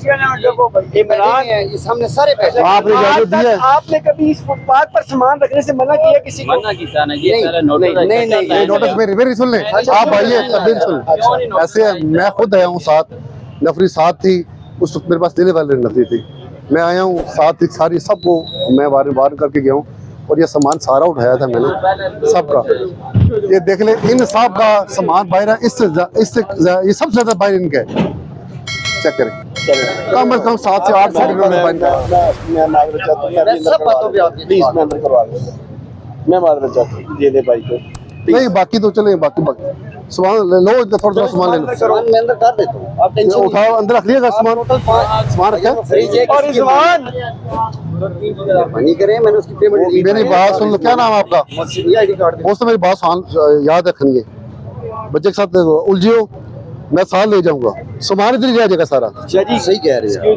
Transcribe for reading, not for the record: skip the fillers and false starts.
ये सामने सारे पैसे आपने जो दिया है। आपने कभी इस फुटपाथ पर सामान रखने से मना किया किसी को? मना किया ना, ये सारा नोटिस ये नोटिस मेरी सुन लें, आप आइए तब सुन। ऐसे मैं खुद आया हूँ साथ, नफरी साथ थी उस वक्त, मेरे पास देने वाले नफरी थी, मैं आया हूँ साथ ही सारी सबको मैं वार करके गया हूँ और ये सामान सारा उठाया था मैंने सबका। ये देख ले इन सब का सामान बाहर है, इससे ये सबसे ज्यादा बाहर इनका है, चेक करें कम से कम 7 से 8 फुट में मैं माजरत चाहता हूँ, सब बातों पे आपकी प्लीज मैं अंदर करवा दूँ, मैं माजरत चाहता हूँ, दे दे भाई को नहीं, बाकी तो चले, बाकी सामान ले लो, थोड़ा सामान ले लो, सामान मैं अंदर कर देता हूँ, आप टेंशन उठाओ अंदर रख लिएगा सामान, सामान रखा फ्रिज है और रिजवान मनी करें, मैंने उसकी पेमेंट मेरी बात सुन लो, क्या नाम है आपका? ID कार्ड दोस्तों मेरी बात याद रखेंगे, बच्चे के साथ उलझियो, मैं साथ ले जाऊंगा, सामान इधर ही आ जाएगा सारा। सही कह रहे हैं।